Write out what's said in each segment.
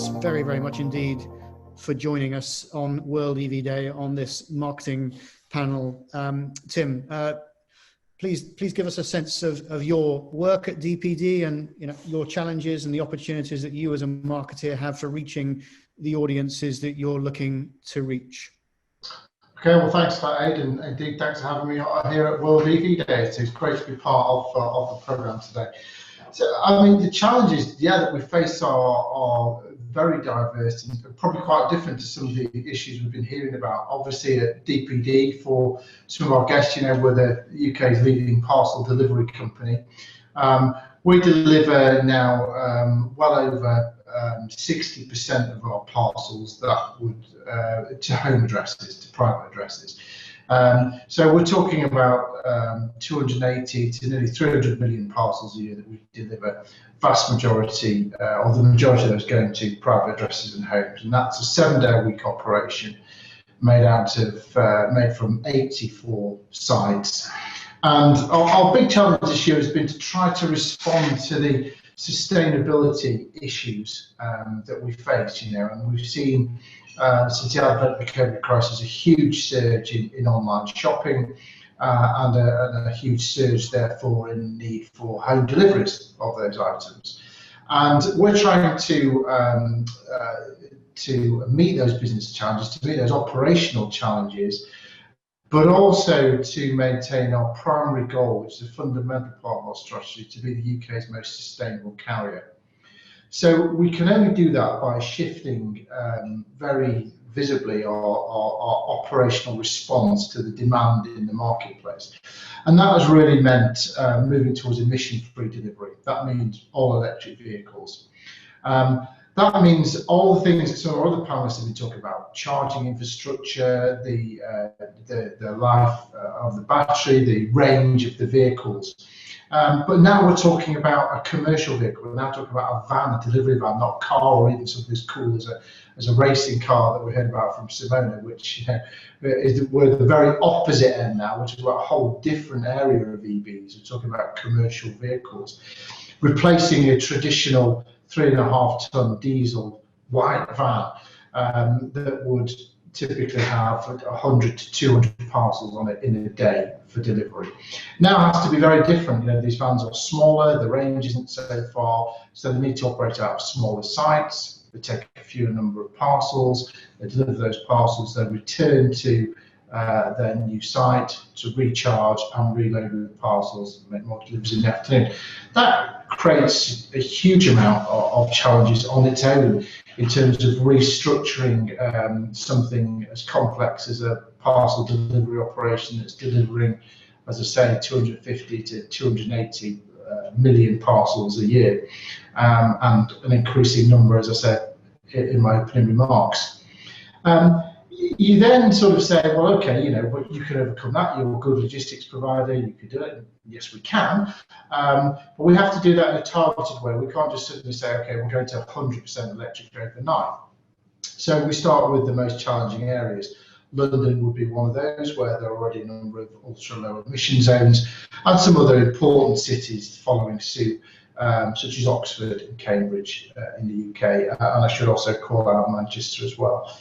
thanks very, very much indeed for joining us on World EV Day on this marketing panel. Tim, please give us a sense of your work at DPD and your challenges and the opportunities that you as a marketeer have for reaching the audiences that you're looking to reach. Okay, well, thanks for that, Ed, and indeed thanks for having me here at World EV Day. It's great to be part of the programme today. So, I mean, the challenges, that we face are very diverse and probably quite different to some of the issues we've been hearing about. Obviously, at DPD, for some of our guests, we're the UK's leading parcel delivery company. We deliver now well over 60% of our parcels that would to home addresses, to private addresses. So we're talking about 280 to nearly 300 million parcels a year that we deliver. Vast majority, or the majority of those going to private addresses and homes, and that's a 7-day-a-week operation made from 84 sites. And our big challenge this year has been to try to respond to the sustainability issues that we face, and we've seen since the advent of the COVID crisis a huge surge in online shopping and a huge surge therefore in need for home deliveries of those items. And we're trying to meet those business challenges, to meet those operational challenges, but also to maintain our primary goal, which is a fundamental part of our strategy, to be the UK's most sustainable carrier. So we can only do that by shifting very visibly our operational response to the demand in the marketplace. And that has really meant moving towards emission-free delivery. That means all electric vehicles. That means all the things that some of our other panelists have been talking about: charging infrastructure, the life of the battery, the range of the vehicles. But now we're talking about a commercial vehicle. We're now talking about a van, a delivery van, not a car or even something as cool as a racing car that we heard about from Simona, which we're at the very opposite end now, which is about a whole different area of EVs. We're talking about commercial vehicles, replacing a traditional 3.5-ton diesel white van that would typically have 100 to 200 parcels on it in a day for delivery. Now it has to be very different. These vans are smaller, the range isn't so far, so they need to operate out of smaller sites. They take a fewer number of parcels, they deliver those parcels, they return to their new site to recharge and reload the parcels and make more deliveries in the afternoon. That creates a huge amount of challenges on its own in terms of restructuring something as complex as a parcel delivery operation that's delivering, as I say, 250 to 280 million parcels a year, and an increasing number, as I said in my opening remarks. You then sort of say, well, okay, but you can overcome that. You're a good logistics provider. You could do it. Yes, we can. But we have to do that in a targeted way. We can't just simply say, okay, we're going to 100% electric overnight. So we start with the most challenging areas. London would be one of those, where there are already a number of ultra-low emission zones, and some other important cities following suit, such as Oxford and Cambridge in the UK. And I should also call out Manchester as well.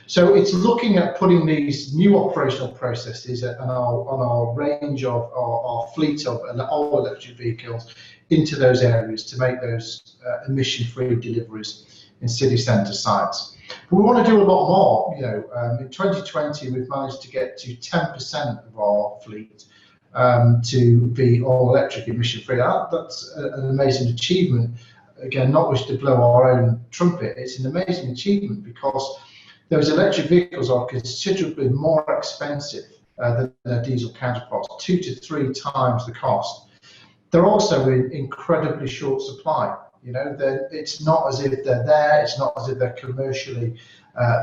So it's looking at putting these new operational processes on our range of our fleet of all electric vehicles into those areas to make those emission-free deliveries in city centre sites. But we want to do a lot more. In 2020 we've managed to get to 10% of our fleet to be all electric emission-free. That's an amazing achievement. Again, not wish to blow our own trumpet, it's an amazing achievement because those electric vehicles are considerably more expensive than their diesel counterparts, 2 to 3 times the cost. They're also in incredibly short supply. It's not as if they're there, it's not as if they're commercially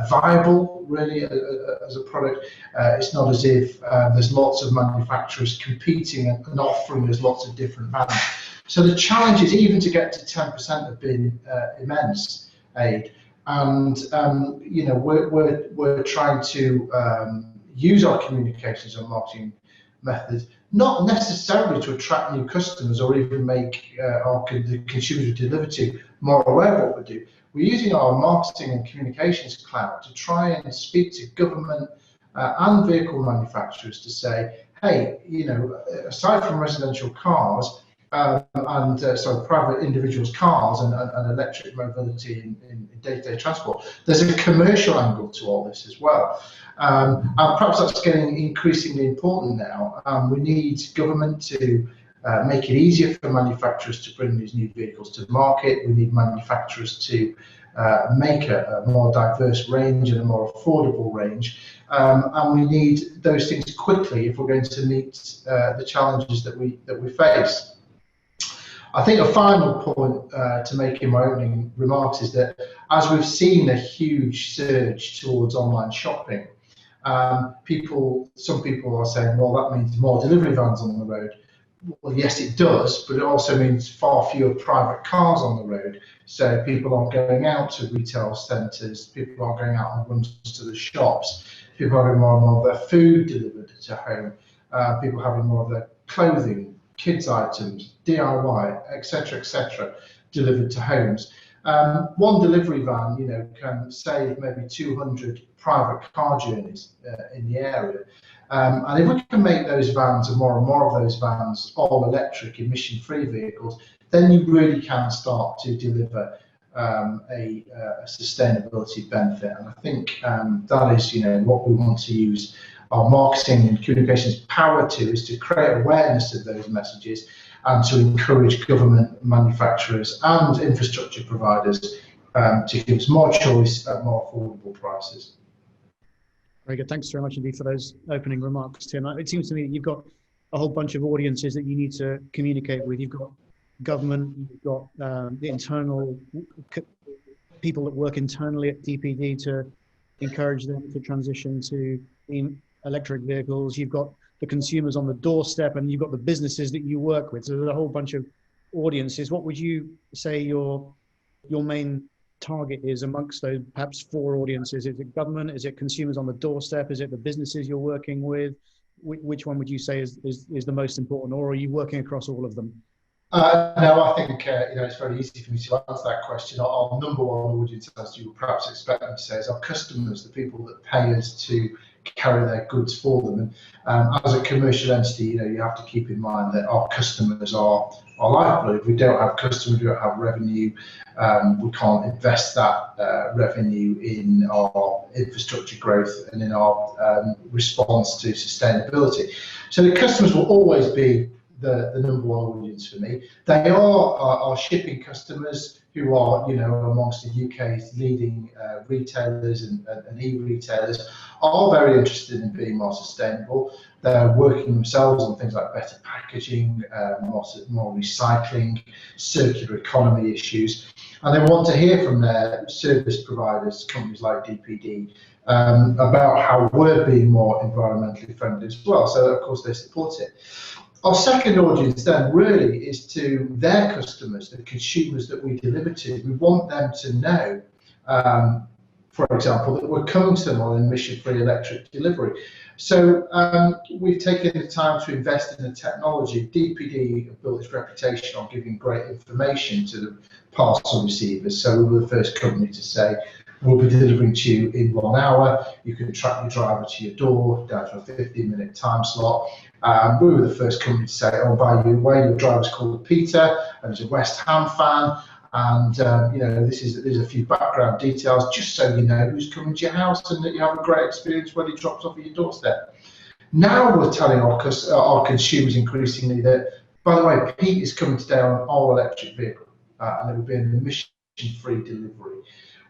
viable, really, as a product. It's not as if there's lots of manufacturers competing and offering us lots of different vans. So the challenges, even to get to 10%, have been immense, Aid. And we're trying to use our communications and marketing methods, not necessarily to attract new customers or even make the consumers we deliver to more aware of what we do. we're using our marketing and communications cloud to try and speak to government and vehicle manufacturers to say, hey, you know, aside from residential cars, sorry, private individuals' cars and electric mobility in day-to-day transport, there's a commercial angle to all this as well. And perhaps that's getting increasingly important now. We need government to make it easier for manufacturers to bring these new vehicles to the market. We need manufacturers to make a more diverse range and a more affordable range. And we need those things quickly if we're going to meet the challenges that we face. I think a final point to make in my opening remarks is that as we've seen a huge surge towards online shopping, some people are saying, well, that means more delivery vans on the road. Well, yes, it does, but it also means far fewer private cars on the road. So people aren't going out to retail centres, people aren't going out on runs to the shops, people are having more and more of their food delivered to home, people having more of their clothing, kids items, DIY, etc., delivered to homes. One delivery van, you know, can save maybe 200 private car journeys in the area. And if we can make those vans and more of those vans all electric, emission-free vehicles, then you really can start to deliver a sustainability benefit. And I think that is, you know, what we want to use our marketing and communications power to, is to create awareness of those messages and to encourage government, manufacturers and infrastructure providers to give us more choice at more affordable prices. Very good. Thanks very much indeed for those opening remarks, Tim. It seems to me that you've got a whole bunch of audiences that you need to communicate with. You've got government, you've got the internal people that work internally at DPD to encourage them to transition to electric vehicles. You've got the consumers on the doorstep, and you've got the businesses that you work with. So there's a whole bunch of audiences. What would you say your main target is amongst those perhaps four audiences? Is it government? Is it consumers on the doorstep? Is it the businesses you're working with? Which one would you say is the most important, or are you working across all of them? No, I think you know, it's very easy for me to answer that question. Our number one audience, as you would perhaps expect me to say, is our customers, the people that pay us to carry their goods for them. And as a commercial entity, you know, you have to keep in mind that our customers are our lifeblood. If we don't have customers, we don't have revenue. We can't invest that revenue in our infrastructure growth and in our response to sustainability. So the customers will always be the number one audience for me. They are our shipping customers, who are, you know, amongst the UK's leading retailers and e-retailers, are very interested in being more sustainable. They're working themselves on things like better packaging, more recycling, circular economy issues, and they want to hear from their service providers, companies like DPD, about how we're being more environmentally friendly as well. So of course they support it. Our second audience then really is to their customers, the consumers that we deliver to. We want them to know, for example, that we're coming to them on emission-free electric delivery. So we've taken the time to invest in the technology. DPD have built its reputation on giving great information to the parcel receivers. So we were the first company to say, we'll be delivering to you in 1 hour. You can track your driver to your door down to a 15-minute time slot. We were the first company to say, oh, by the way, your driver's called Peter and he's a West Ham fan. And you know, there's a few background details just so you know who's coming to your house and that you have a great experience when he drops off at your doorstep. Now we're telling our consumers increasingly that, by the way, Pete is coming today on an all-electric vehicle, and it will be an emission-free delivery.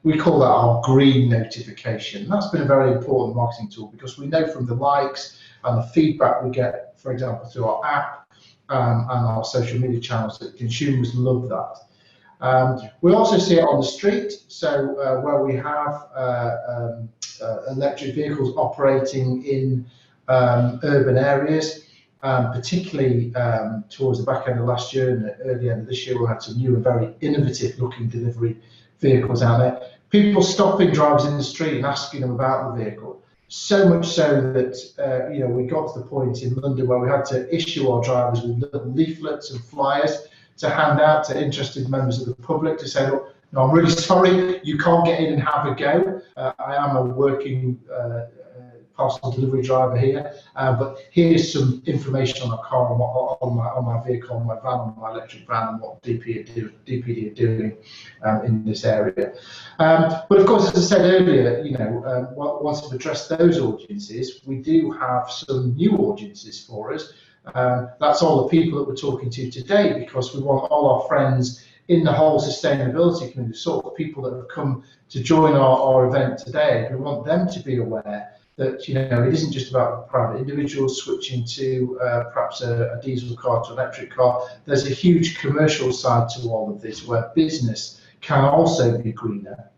We call that our green notification. That's been a very important marketing tool because we know from the likes and the feedback we get, for example, through our app and our social media channels, that consumers love that. We also see it on the street, so where we have electric vehicles operating in urban areas, particularly towards the back end of last year and the early end of this year, we had some new and very innovative looking delivery vehicles out there. People stopping drivers in the street and asking them about the vehicle. So much so that you know, we got to the point in London where we had to issue our drivers with little leaflets and flyers to hand out to interested members of the public to say, look, No, I'm really sorry you can't get in and have a go. I am a working parcel delivery driver here, but here's some information on my car, on my vehicle, on my van, on my electric van, and what DPD are doing in this area. But of course, as I said earlier, once we've addressed those audiences, we do have some new audiences for us. That's all the people that we're talking to today, because we want all our friends in the whole sustainability community, sort of people that have come to join our event today. We want them to be aware that it isn't just about private individuals switching to perhaps a diesel car to electric car. There's a huge commercial side to all of this, where business can also be greener,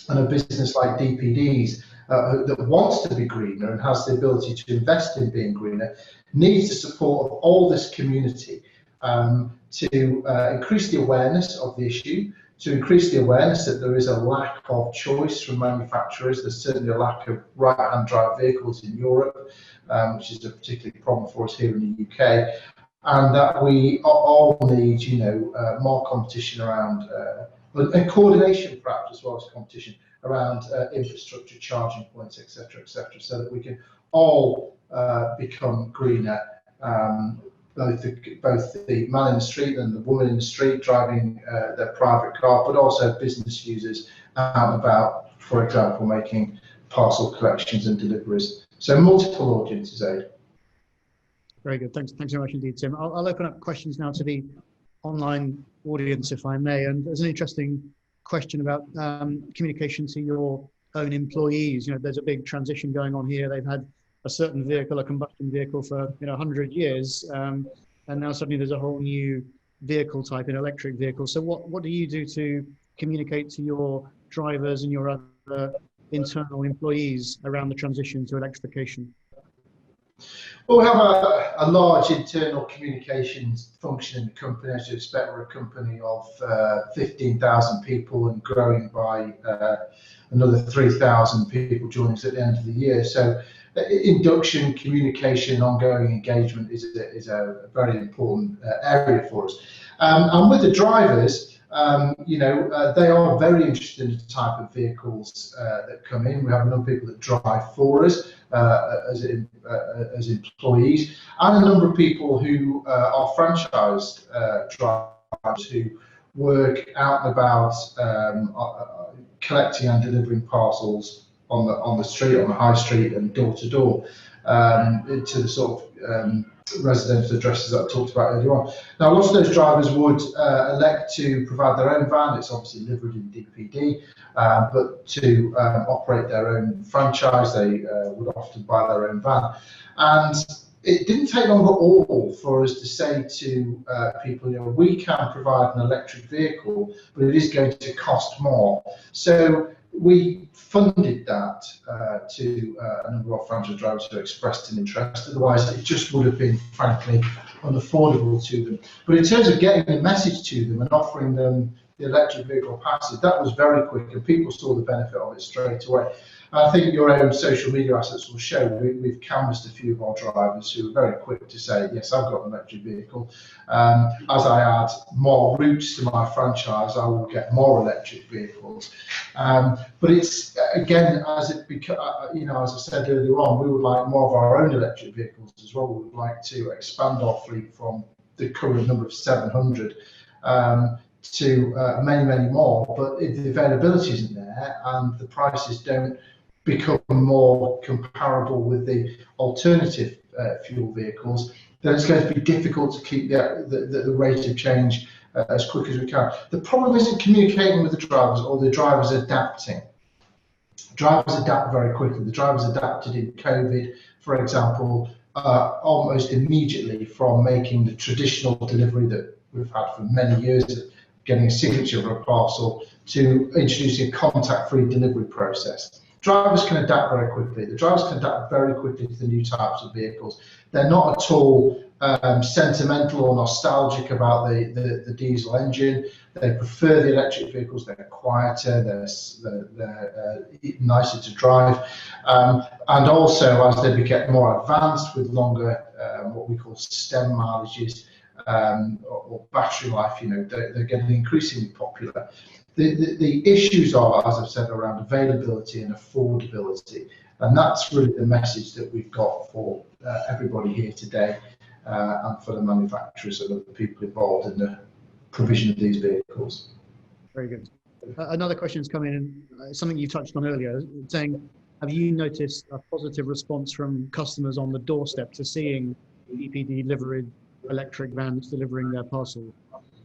and a business like DPD's that wants to be greener and has the ability to invest in being greener needs the support of all this community to increase the awareness of the issue, to increase the awareness that there is a lack of choice from manufacturers. There's certainly a lack of right-hand drive vehicles in Europe, which is a particular problem for us here in the UK, and that we all need, more competition around, and coordination perhaps as well as competition around infrastructure, charging points, etc., so that we can all become greener. Both the man in the street and the woman in the street driving their private car, but also business users out and about, for example, making parcel collections and deliveries. So multiple audiences, Aid. Very good. Thanks very much indeed, Tim. I'll open up questions now to the online audience, if I may. And there's an interesting question about communication to your own employees. There's a big transition going on here. They've had a certain vehicle, a combustion vehicle, for 100 years, and now suddenly there's a whole new vehicle type, an electric vehicle. So what do you do to communicate to your drivers and your other internal employees around the transition to electrification? Well, we have a large internal communications function in the company. As you expect, we're a company of 15,000 people and growing by another 3,000 people joining us at the end of the year. So induction, communication, ongoing engagement is a very important area for us. And with the drivers, they are very interested in the type of vehicles that come in. We have a number of people that drive for us as employees, and a number of people who are franchised drivers who work out and about collecting and delivering parcels on the street, on the high street, and door to door into the sort of residential addresses that I talked about earlier on. Now, lots of those drivers would elect to provide their own van. It's obviously delivered in DPD, but to operate their own franchise, they would often buy their own van. And it didn't take long at all for us to say to people, we can provide an electric vehicle, but it is going to cost more. So we funded that to a number of franchise drivers who expressed an interest. Otherwise, it just would have been, frankly, unaffordable to them. But in terms of getting the message to them and offering them the electric vehicle passage, that was very quick, and people saw the benefit of it straight away. I think your own social media assets will show we've canvassed a few of our drivers who are very quick to say, yes, I've got an electric vehicle. As I add more routes to my franchise, I will get more electric vehicles. But it's, again, as I said earlier on, we would like more of our own electric vehicles as well. We would like to expand our fleet from the current number of 700 to many, many more. But if the availability isn't there and the prices don't become more comparable with the alternative fuel vehicles, then it's going to be difficult to keep the rate of change as quick as we can. The problem isn't communicating with the drivers or the drivers adapting. Drivers adapt very quickly. The drivers adapted in COVID, for example, almost immediately from making the traditional delivery that we've had for many years, getting a signature for a parcel, to introducing a contact-free delivery process. Drivers can adapt very quickly. The drivers can adapt very quickly to the new types of vehicles. They're not at all sentimental or nostalgic about the diesel engine. They prefer the electric vehicles. They're quieter, they're nicer to drive. And also, as they get more advanced with longer, what we call stem mileages, or battery life, they're getting increasingly popular. the issues are, as I've said, around availability and affordability, and that's really the message that we've got for everybody here today, and for the manufacturers and the people involved in the provision of these vehicles. Very good. Another question has come in, something you touched on earlier, saying, have you noticed a positive response from customers on the doorstep to seeing DPD delivered electric vans delivering their parcels?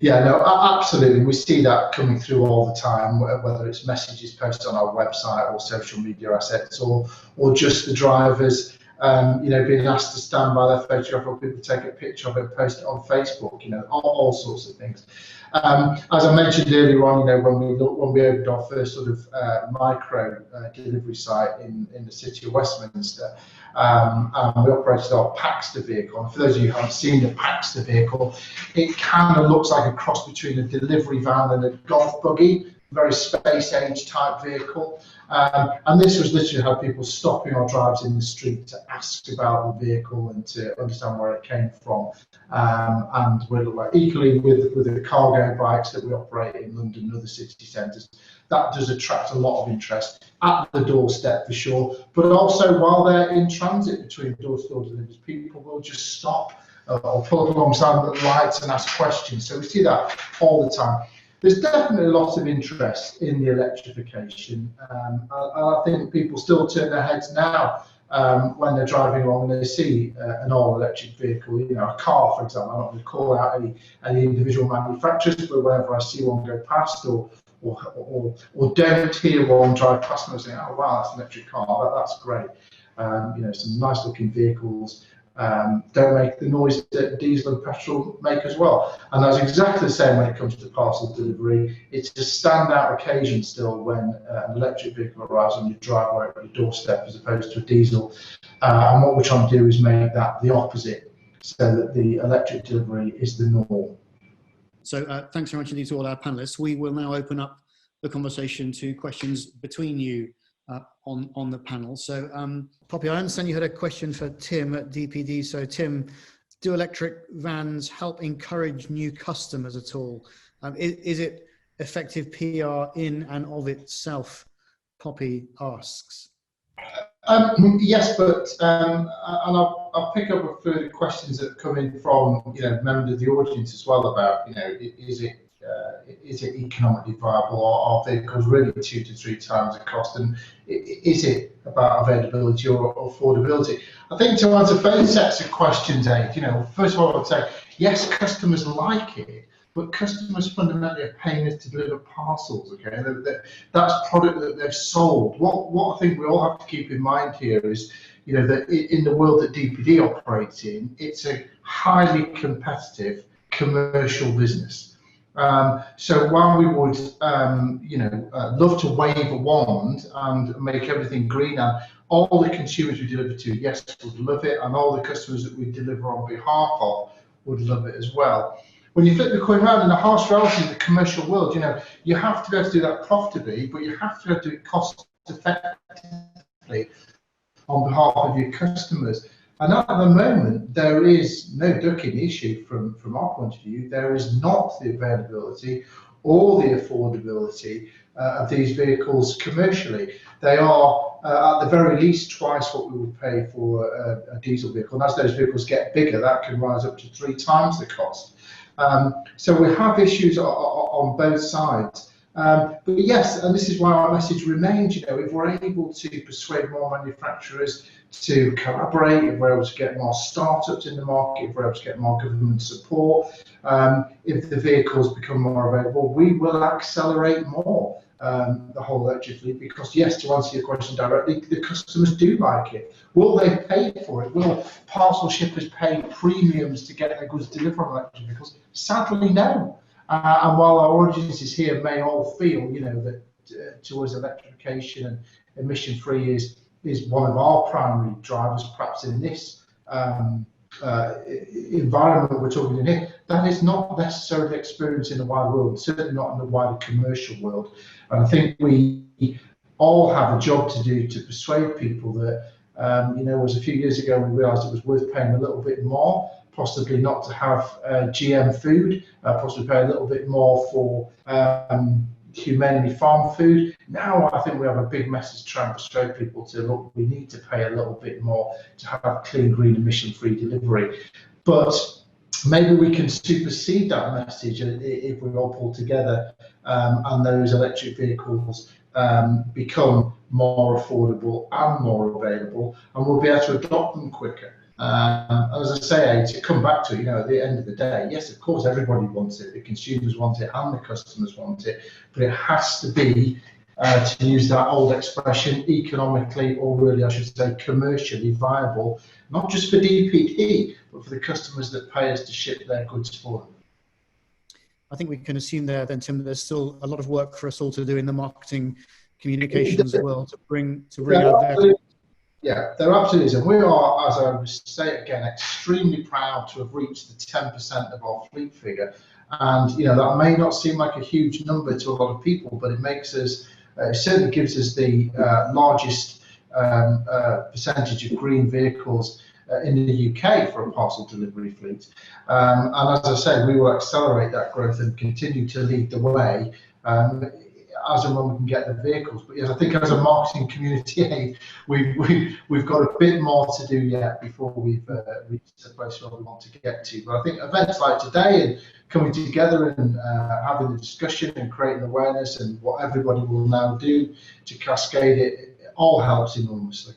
Yeah, no, absolutely. We see that coming through all the time, whether it's messages posted on our website or social media assets, or just the drivers, being asked to stand by their photograph, or people take a picture of it and post it on Facebook, all sorts of things. As I mentioned earlier on, when we opened our first sort of micro delivery site in the city of Westminster, and we operated our Paxter vehicle. And for those of you who haven't seen the Paxter vehicle, it kind of looks like a cross between a delivery van and a golf buggy, very space age type vehicle. And this was literally how people stopping our drivers in the street to ask about the vehicle and to understand where it came from. And we're equally with the cargo bikes that we operate in London and other city centres. That does attract a lot of interest at the doorstep for sure, but also while they're in transit between door-to-door deliveries, people will just stop or pull up alongside the lights and ask questions. So we see that all the time. There's definitely a lot of interest in the electrification. I think people still turn their heads now when they're driving along and they see an all-electric vehicle, a car, for example. I'm not going to call out any individual manufacturers, but whenever I see one go past or don't hear one drive past them, I say, oh wow, that's an electric car, that's great. Some nice looking vehicles. Don't make the noise that diesel and petrol make as well. And that's exactly the same when it comes to parcel delivery. It's a standout occasion still when an electric vehicle arrives on your driveway or your doorstep as opposed to a diesel. And what we're trying to do is make that the opposite, so that the electric delivery is the norm. So thanks very much indeed to all our panelists. We will now open up the conversation to questions between you on the panel. So Poppy, I understand you had a question for Tim at DPD. So Tim, do electric vans help encourage new customers at all? Is it effective PR in and of itself? Poppy asks. Yes, but and I'll pick up with further questions that come in from members of the audience as well about is it economically viable, or are vehicles really 2 to 3 times the cost, and is it about availability or affordability? I think to answer both sets of questions, first of all, I would say yes, customers like it, but customers fundamentally are paying us to deliver parcels. Okay, that's product that they've sold. What I think we all have to keep in mind here is, that in the world that DPD operates in, it's a highly competitive commercial business. So while we would, love to wave a wand and make everything green, and all the consumers we deliver to, yes, would love it, and all the customers that we deliver on behalf of would love it as well. When you flip the coin around, in the harsh reality of the commercial world, you have to be able to do that profitably, but you have to be able to do it cost effectively on behalf of your customers. And at the moment, there is no ducking the issue from our point of view. There is not the availability or the affordability of these vehicles commercially. They are, at the very least, twice what we would pay for a diesel vehicle. And as those vehicles get bigger, that can rise up to 3 times the cost. So we have issues on both sides. But yes, and this is why our message remains, if we're able to persuade more manufacturers to collaborate, if we're able to get more startups in the market, if we're able to get more government support, if the vehicles become more available, we will accelerate more the whole electric fleet, because yes, to answer your question directly, the customers do like it. Will they pay for it? Will parcel shippers pay premiums to get their goods delivered on electric vehicles? Sadly, no. And while our audiences here may all feel, that to us electrification and emission-free is one of our primary drivers, perhaps in this environment we're talking in here, that is not necessarily experienced in the wider world, certainly not in the wider commercial world. And I think we all have a job to do to persuade people that, it was a few years ago we realised it was worth paying a little bit more, possibly not to have GM food, possibly pay a little bit more for humanely farmed food. Now I think we have a big message to try and persuade people to look, we need to pay a little bit more to have clean, green, emission-free delivery. But maybe we can supersede that message if we all pull together and those electric vehicles become more affordable and more available, and we'll be able to adopt them quicker. As I say, to come back to, at the end of the day, yes, of course, everybody wants it. The consumers want it and the customers want it, but it has to be, to use that old expression, economically, or really I should say commercially viable, not just for DPD, but for the customers that pay us to ship their goods for them. I think we can assume there then, Tim, that there's still a lot of work for us all to do in the marketing communications world to bring out there. Yeah, there absolutely is. And we are, as I would say again, extremely proud to have reached the 10% of our fleet figure. And, that may not seem like a huge number to a lot of people, but it makes us, it certainly gives us the largest percentage of green vehicles in the UK for a parcel delivery fleet. And as I say, we will accelerate that growth and continue to lead the way as and when we can get the vehicles. But yes, I think as a marketing community, we've got a bit more to do yet before we've reached the place where we want to get to. But I think events like today and coming together and having the discussion and creating awareness and what everybody will now do to cascade it all helps enormously.